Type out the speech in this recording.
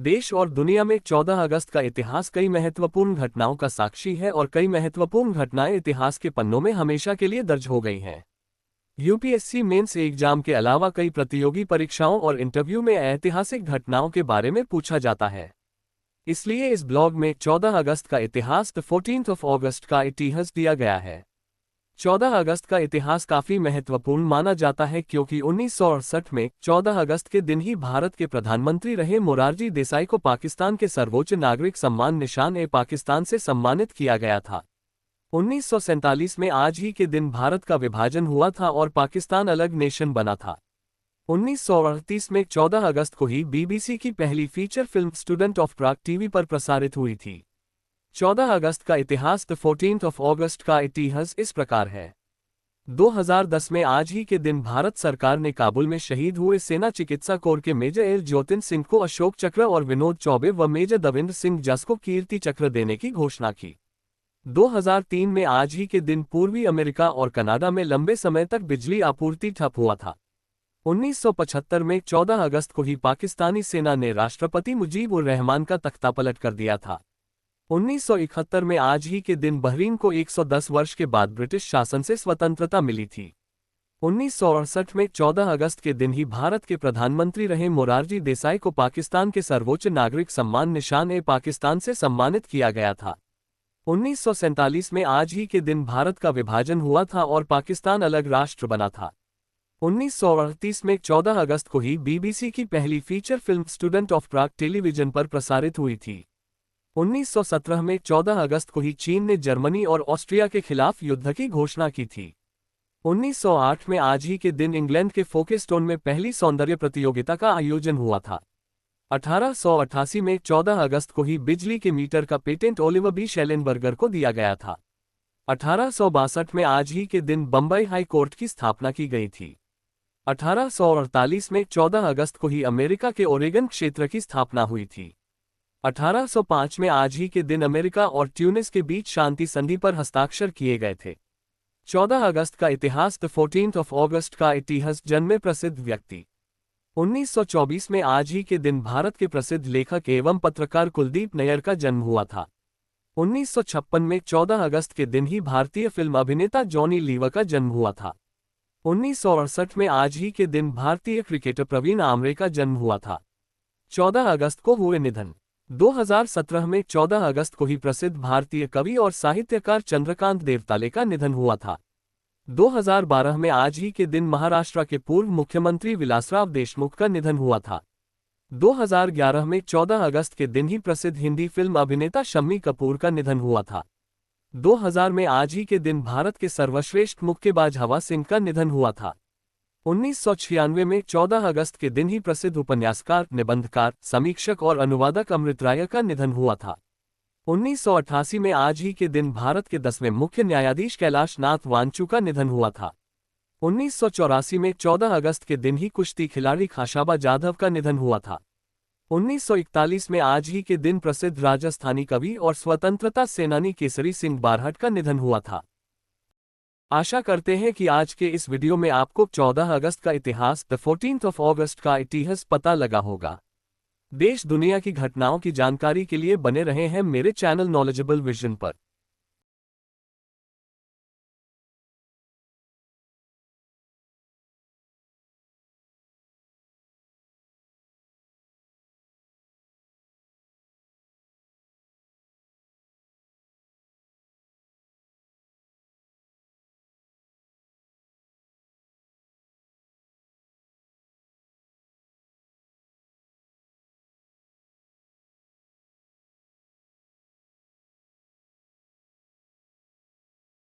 देश और दुनिया में 14 अगस्त का इतिहास कई महत्वपूर्ण घटनाओं का साक्षी है और कई महत्वपूर्ण घटनाएं इतिहास के पन्नों में हमेशा के लिए दर्ज हो गई हैं। यूपीएससी मेंस एग्जाम के अलावा कई प्रतियोगी परीक्षाओं और इंटरव्यू में ऐतिहासिक घटनाओं के बारे में पूछा जाता है। इसलिए इस ब्लॉग में 14 अगस्त का इतिहास द 14th of August का इतिहास दिया गया है। 14 अगस्त का इतिहास काफी महत्वपूर्ण माना जाता है क्योंकि 1968 में 14 अगस्त के दिन ही भारत के प्रधानमंत्री रहे मोरारजी देसाई को पाकिस्तान के सर्वोच्च नागरिक सम्मान निशान-ए-पाकिस्तान से सम्मानित किया गया था। 1947 में आज ही के दिन भारत का विभाजन हुआ था और पाकिस्तान अलग नेशन बना था। 1938 में 14 अगस्त को ही बीबीसी की पहली feature film student of Prague TV पर प्रसारित हुई थी। 14 अगस्त का इतिहास द 14th of August का इतिहास इस प्रकार है। 2010 में आज ही के दिन भारत सरकार ने काबुल में शहीद हुए सेना चिकित्सा कोर के मेजर एल ज्योतिन सिंह को अशोक चक्र और विनोद चौबे व मेजर दविंद्र सिंह जस को कीर्ति चक्र देने की घोषणा की। 2003 में आज ही के दिन पूर्वी अमेरिका और कनाडा में लंबे समय तक बिजली आपूर्ति ठप हुआ था। 1975 में 14 अगस्त को ही पाकिस्तानी सेना ने राष्ट्रपति मुजीब-उर-रहमान का तख्तापलट कर दिया था। 1971 में आज ही के दिन बहरीन को 110 वर्ष के बाद ब्रिटिश शासन से स्वतंत्रता मिली थी। 1968 में 14 अगस्त के दिन ही भारत के प्रधानमंत्री रहे मोरारजी देसाई को पाकिस्तान के सर्वोच्च नागरिक सम्मान निशान-ए-पाकिस्तान से सम्मानित किया गया था। 1947 में आज ही के दिन भारत का विभाजन हुआ था और पाकिस्तान अलग राष्ट्र बना था। 1938 में 14 अगस्त को ही बीबीसी की पहली feature film student of Prague television पर प्रसारित हुई थी। 1917 में 14 अगस्त को ही चीन ने जर्मनी और ऑस्ट्रिया के खिलाफ युद्ध की घोषणा की थी। 1908 में आज ही के दिन इंग्लैंड के फोकेस्टोन में पहली सौंदर्य प्रतियोगिता का आयोजन हुआ था। 1888 में 14 अगस्त को ही बिजली के मीटर का पेटेंट ओलिवर बी शेलेनबर्गर को दिया गया था। 1862 में आज ही के दिन बंबई हाई कोर्ट की स्थापना की गई थी। 1848 में 14 अगस्त को ही अमेरिका के ओरेगन क्षेत्र की स्थापना हुई थी। 1805 में आज ही के दिन अमेरिका और ट्यूनिस के बीच शांति संधि पर हस्ताक्षर किए गए थे। 14 अगस्त का इतिहास द 14th of August का इतिहास जन्मे प्रसिद्ध व्यक्ति। 1924 में आज ही के दिन भारत के प्रसिद्ध लेखक एवं पत्रकार कुलदीप नैयर का जन्म हुआ था। 1956 में 14 अगस्त के दिन ही भारतीय फिल्म अभिनेता जॉनी लीवर का जन्म हुआ था। 1968 में आज ही के दिन भारतीय क्रिकेटर प्रवीण आमरे का जन्म हुआ था। 14 अगस्त को हुए निधन। 2017 में 14 अगस्त को ही प्रसिद्ध भारतीय कवि और साहित्यकार चंद्रकांत देवताले का निधन हुआ था। 2012 में आज ही के दिन महाराष्ट्र के पूर्व मुख्यमंत्री विलासराव देशमुख का निधन हुआ था। 2011 में 14 अगस्त के दिन ही प्रसिद्ध हिंदी फिल्म अभिनेता शम्मी कपूर का निधन हुआ था। 2000 में आज ही के दिन भारत के सर्वश्रेष्ठ मुक्केबाज हवा सिंह का निधन हुआ था। 1996 में 14 अगस्त के दिन ही प्रसिद्ध उपन्यासकार, निबंधकार, समीक्षक और अनुवादक अमृत राय का निधन हुआ था। 1988 में आज ही के दिन भारत के 10वें मुख्य न्यायाधीश कैलाश नाथ वांचू का निधन हुआ था। 1984 में 14 अगस्त के दिन ही कुश्ती खिलाड़ी खाशाबा जाधव का निधन हुआ था। 1941 में आज ही के दिन प्रसिद्ध राजस्थानी कवि और स्वतंत्रता सेनानी केसरी सिंह बारहट का निधन हुआ था। आशा करते हैं कि आज के इस वीडियो में आपको 14 अगस्त का इतिहास द 14th of August का इतिहास पता लगा होगा। देश दुनिया की घटनाओं की जानकारी के लिए बने रहे हैं मेरे चैनल नॉलेजेबल विजन पर।